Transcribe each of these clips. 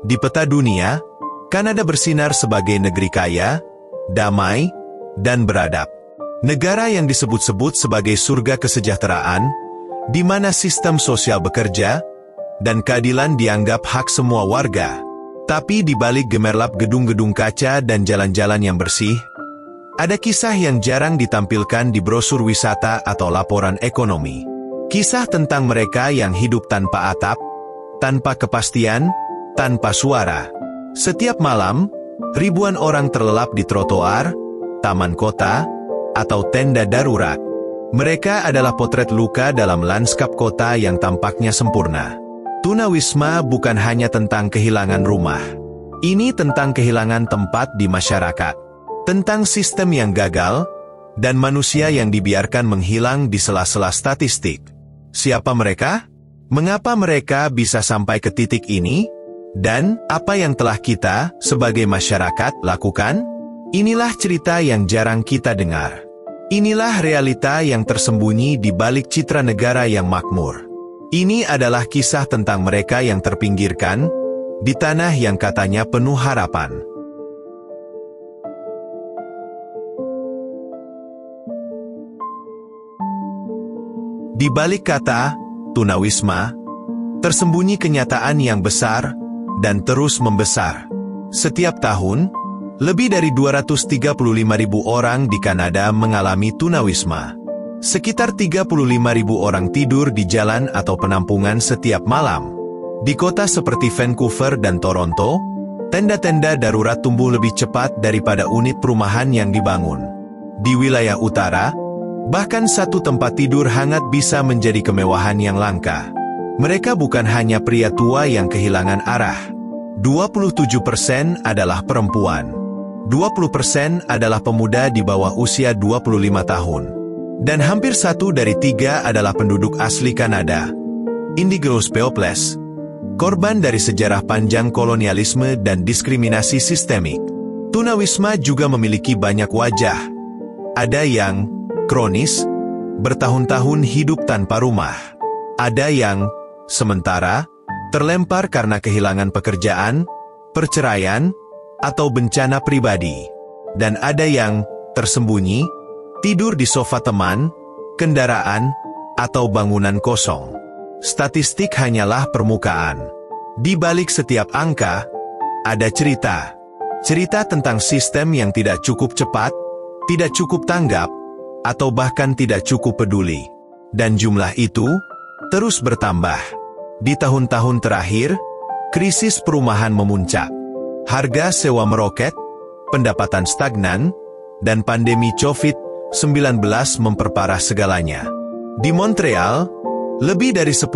Di peta dunia, Kanada bersinar sebagai negeri kaya, damai, dan beradab. Negara yang disebut-sebut sebagai surga kesejahteraan, di mana sistem sosial bekerja, dan keadilan dianggap hak semua warga. Tapi di balik gemerlap gedung-gedung kaca dan jalan-jalan yang bersih, ada kisah yang jarang ditampilkan di brosur wisata atau laporan ekonomi. Kisah tentang mereka yang hidup tanpa atap, tanpa kepastian, tanpa suara. Setiap malam, ribuan orang terlelap di trotoar, taman kota, atau tenda darurat. Mereka adalah potret luka dalam lanskap kota yang tampaknya sempurna. Tunawisma bukan hanya tentang kehilangan rumah. Ini tentang kehilangan tempat di masyarakat. Tentang sistem yang gagal, dan manusia yang dibiarkan menghilang di sela-sela statistik. Siapa mereka? Mengapa mereka bisa sampai ke titik ini? Dan apa yang telah kita, sebagai masyarakat, lakukan? Inilah cerita yang jarang kita dengar. Inilah realita yang tersembunyi di balik citra negara yang makmur. Ini adalah kisah tentang mereka yang terpinggirkan, di tanah yang katanya penuh harapan. Di balik kata, tunawisma, tersembunyi kenyataan yang besar, dan terus membesar. Setiap tahun, lebih dari 235.000 orang di Kanada mengalami tunawisma. Sekitar 35.000 orang tidur di jalan atau penampungan setiap malam. Di kota seperti Vancouver dan Toronto, tenda-tenda darurat tumbuh lebih cepat daripada unit perumahan yang dibangun. Di wilayah utara, bahkan satu tempat tidur hangat bisa menjadi kemewahan yang langka. Mereka bukan hanya pria tua yang kehilangan arah. 27% adalah perempuan. 20% adalah pemuda di bawah usia 25 tahun. Dan hampir 1 dari 3 adalah penduduk asli Kanada. Indigenous Peoples, korban dari sejarah panjang kolonialisme dan diskriminasi sistemik. Tunawisma juga memiliki banyak wajah. Ada yang kronis, bertahun-tahun hidup tanpa rumah. Ada yang sementara, terlempar karena kehilangan pekerjaan, perceraian, atau bencana pribadi. Dan ada yang tersembunyi, tidur di sofa teman, kendaraan, atau bangunan kosong. Statistik hanyalah permukaan. Di balik setiap angka, ada cerita. Cerita tentang sistem yang tidak cukup cepat, tidak cukup tanggap, atau bahkan tidak cukup peduli. Dan jumlah itu terus bertambah. Di tahun-tahun terakhir, krisis perumahan memuncak. Harga sewa meroket, pendapatan stagnan, dan pandemi COVID-19 memperparah segalanya. Di Montreal, lebih dari 10.000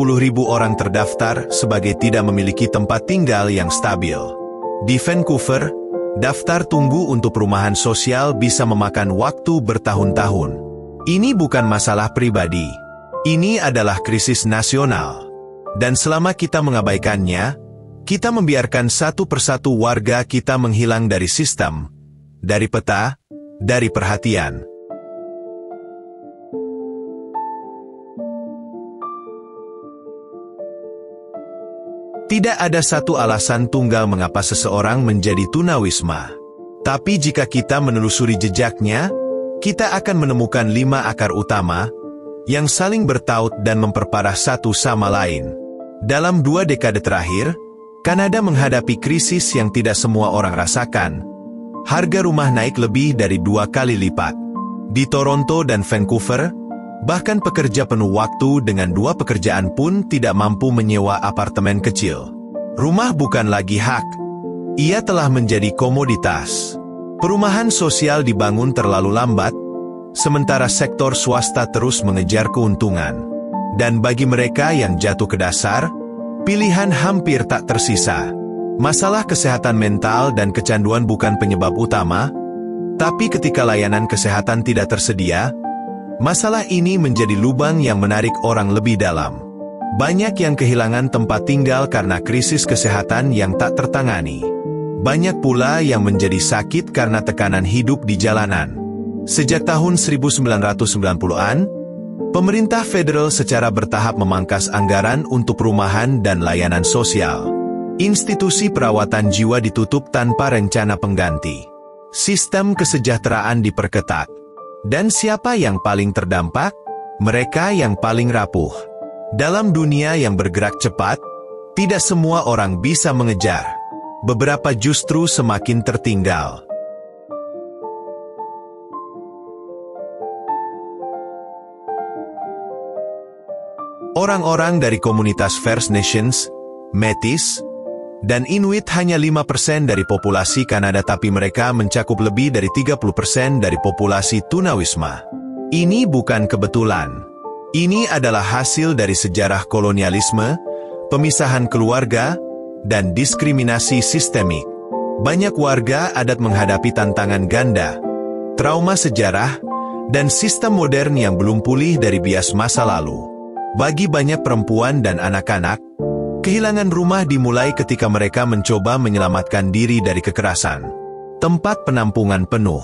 orang terdaftar sebagai tidak memiliki tempat tinggal yang stabil. Di Vancouver, daftar tunggu untuk perumahan sosial bisa memakan waktu bertahun-tahun. Ini bukan masalah pribadi. Ini adalah krisis nasional. Dan selama kita mengabaikannya, kita membiarkan satu persatu warga kita menghilang dari sistem, dari peta, dari perhatian. Tidak ada satu alasan tunggal mengapa seseorang menjadi tunawisma. Tapi jika kita menelusuri jejaknya, kita akan menemukan 5 akar utama yang saling bertaut dan memperparah satu sama lain. Dalam 2 dekade terakhir, Kanada menghadapi krisis yang tidak semua orang rasakan. Harga rumah naik lebih dari 2 kali lipat. Di Toronto dan Vancouver, bahkan pekerja penuh waktu dengan 2 pekerjaan pun tidak mampu menyewa apartemen kecil. Rumah bukan lagi hak. Ia telah menjadi komoditas. Perumahan sosial dibangun terlalu lambat, sementara sektor swasta terus mengejar keuntungan. Dan bagi mereka yang jatuh ke dasar, pilihan hampir tak tersisa. Masalah kesehatan mental dan kecanduan bukan penyebab utama, tapi ketika layanan kesehatan tidak tersedia, masalah ini menjadi lubang yang menarik orang lebih dalam. Banyak yang kehilangan tempat tinggal karena krisis kesehatan yang tak tertangani. Banyak pula yang menjadi sakit karena tekanan hidup di jalanan. Sejak tahun 1990-an, pemerintah federal secara bertahap memangkas anggaran untuk perumahan dan layanan sosial. Institusi perawatan jiwa ditutup tanpa rencana pengganti. Sistem kesejahteraan diperketat. Dan siapa yang paling terdampak? Mereka yang paling rapuh. Dalam dunia yang bergerak cepat, tidak semua orang bisa mengejar. Beberapa justru semakin tertinggal. Orang-orang dari komunitas First Nations, Métis, dan Inuit hanya 5% dari populasi Kanada, tapi mereka mencakup lebih dari 30% dari populasi tunawisma. Ini bukan kebetulan. Ini adalah hasil dari sejarah kolonialisme, pemisahan keluarga, dan diskriminasi sistemik. Banyak warga adat menghadapi tantangan ganda, trauma sejarah, dan sistem modern yang belum pulih dari bias masa lalu. Bagi banyak perempuan dan anak-anak, kehilangan rumah dimulai ketika mereka mencoba menyelamatkan diri dari kekerasan. Tempat penampungan penuh,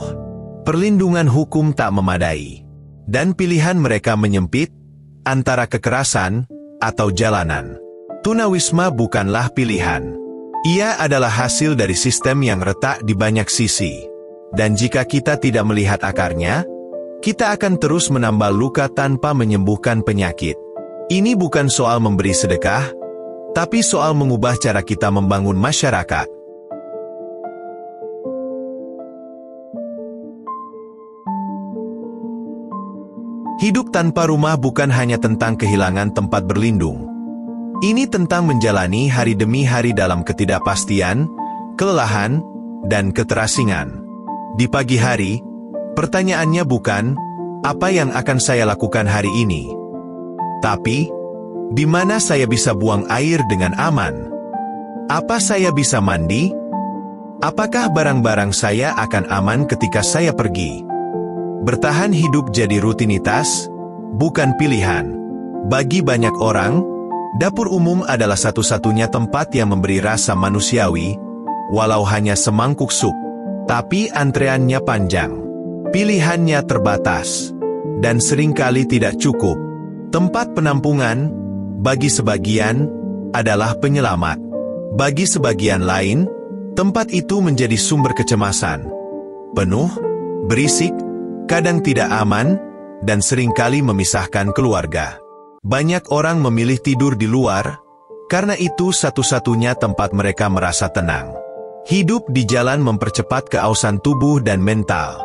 perlindungan hukum tak memadai, dan pilihan mereka menyempit antara kekerasan atau jalanan. Tunawisma bukanlah pilihan. Ia adalah hasil dari sistem yang retak di banyak sisi. Dan jika kita tidak melihat akarnya, kita akan terus menambah luka tanpa menyembuhkan penyakit. Ini bukan soal memberi sedekah, tapi soal mengubah cara kita membangun masyarakat. Hidup tanpa rumah bukan hanya tentang kehilangan tempat berlindung. Ini tentang menjalani hari demi hari dalam ketidakpastian, kelelahan, dan keterasingan. Di pagi hari, pertanyaannya bukan, apa yang akan saya lakukan hari ini? Tapi, di mana saya bisa buang air dengan aman? Apa saya bisa mandi? Apakah barang-barang saya akan aman ketika saya pergi? Bertahan hidup jadi rutinitas, bukan pilihan. Bagi banyak orang, dapur umum adalah satu-satunya tempat yang memberi rasa manusiawi, walau hanya semangkuk sup. Tapi antreannya panjang, pilihannya terbatas, dan seringkali tidak cukup. Tempat penampungan, bagi sebagian, adalah penyelamat. Bagi sebagian lain, tempat itu menjadi sumber kecemasan. Penuh, berisik, kadang tidak aman, dan seringkali memisahkan keluarga. Banyak orang memilih tidur di luar, karena itu satu-satunya tempat mereka merasa tenang. Hidup di jalan mempercepat keausan tubuh dan mental.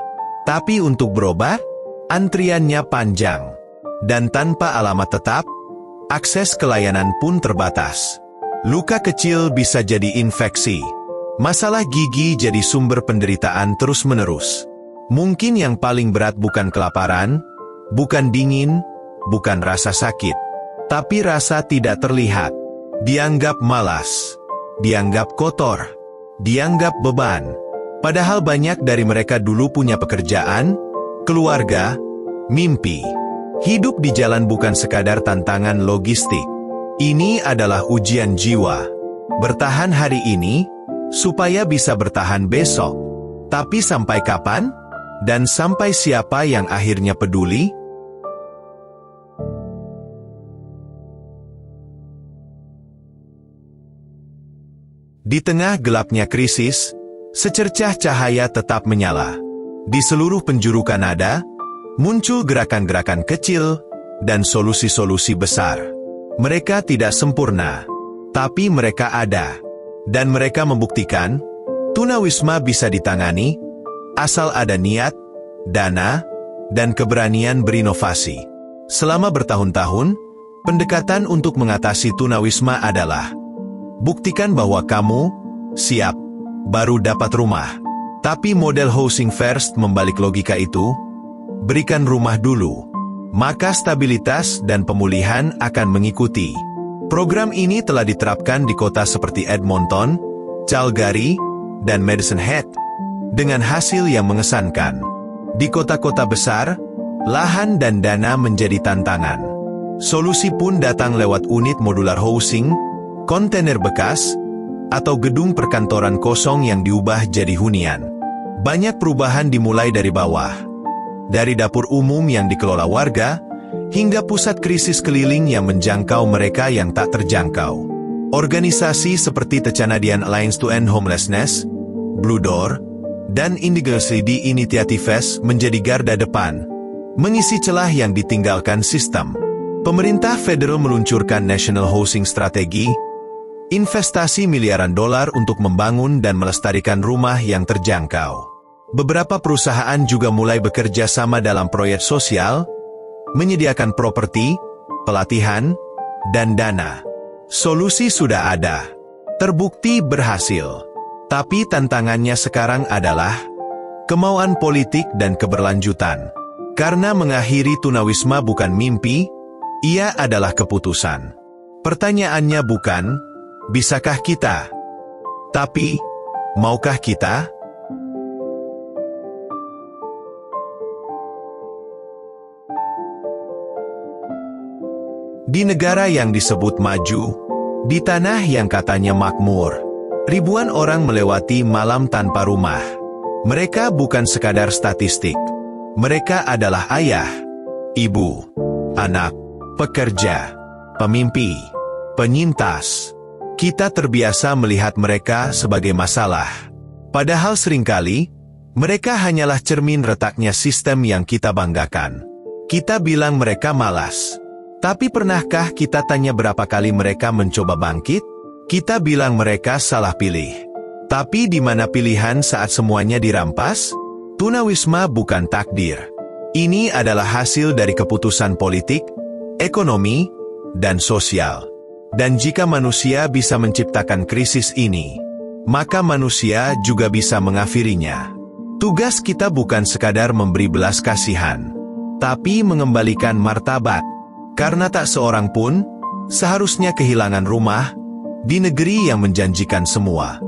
Tapi untuk berobat, antriannya panjang. Dan tanpa alamat tetap, akses ke layanan pun terbatas. Luka kecil bisa jadi infeksi. Masalah gigi jadi sumber penderitaan terus-menerus. Mungkin yang paling berat bukan kelaparan, bukan dingin, bukan rasa sakit, tapi rasa tidak terlihat. Dianggap malas, dianggap kotor, dianggap beban. Padahal banyak dari mereka dulu punya pekerjaan, keluarga, mimpi. Hidup di jalan bukan sekadar tantangan logistik. Ini adalah ujian jiwa. Bertahan hari ini, supaya bisa bertahan besok. Tapi sampai kapan? Dan sampai siapa yang akhirnya peduli? Di tengah gelapnya krisis, secercah cahaya tetap menyala. Di seluruh penjuru Kanada, muncul gerakan-gerakan kecil dan solusi-solusi besar. Mereka tidak sempurna, tapi mereka ada. Dan mereka membuktikan, tunawisma bisa ditangani, asal ada niat, dana, dan keberanian berinovasi. Selama bertahun-tahun, pendekatan untuk mengatasi tunawisma adalah buktikan bahwa kamu siap, baru dapat rumah. Tapi model housing first membalik logika itu. Berikan rumah dulu, maka stabilitas dan pemulihan akan mengikuti. Program ini telah diterapkan di kota seperti Edmonton, Calgary, dan Medicine Hat, dengan hasil yang mengesankan. Di kota-kota besar, lahan dan dana menjadi tantangan. Solusi pun datang lewat unit modular housing, kontainer bekas, atau gedung perkantoran kosong yang diubah jadi hunian. Banyak perubahan dimulai dari bawah. Dari dapur umum yang dikelola warga, hingga pusat krisis keliling yang menjangkau mereka yang tak terjangkau. Organisasi seperti The Canadian Alliance to End Homelessness, Blue Door, dan Indigencity Initiatives menjadi garda depan, mengisi celah yang ditinggalkan sistem. Pemerintah federal meluncurkan National Housing Strategy, investasi miliaran dolar untuk membangun dan melestarikan rumah yang terjangkau. Beberapa perusahaan juga mulai bekerja sama dalam proyek sosial, menyediakan properti, pelatihan, dan dana. Solusi sudah ada. Terbukti berhasil. Tapi tantangannya sekarang adalah kemauan politik dan keberlanjutan. Karena mengakhiri tunawisma bukan mimpi, ia adalah keputusan. Pertanyaannya bukan, bisakah kita? Tapi, maukah kita? Di negara yang disebut maju, di tanah yang katanya makmur, ribuan orang melewati malam tanpa rumah. Mereka bukan sekadar statistik. Mereka adalah ayah, ibu, anak, pekerja, pemimpi, penyintas. Kita terbiasa melihat mereka sebagai masalah. Padahal seringkali, mereka hanyalah cermin retaknya sistem yang kita banggakan. Kita bilang mereka malas. Tapi pernahkah kita tanya berapa kali mereka mencoba bangkit? Kita bilang mereka salah pilih. Tapi di mana pilihan saat semuanya dirampas? Tunawisma bukan takdir. Ini adalah hasil dari keputusan politik, ekonomi, dan sosial. Dan jika manusia bisa menciptakan krisis ini, maka manusia juga bisa mengakhirinya. Tugas kita bukan sekadar memberi belas kasihan, tapi mengembalikan martabat. Karena tak seorang pun seharusnya kehilangan rumah di negeri yang menjanjikan semua.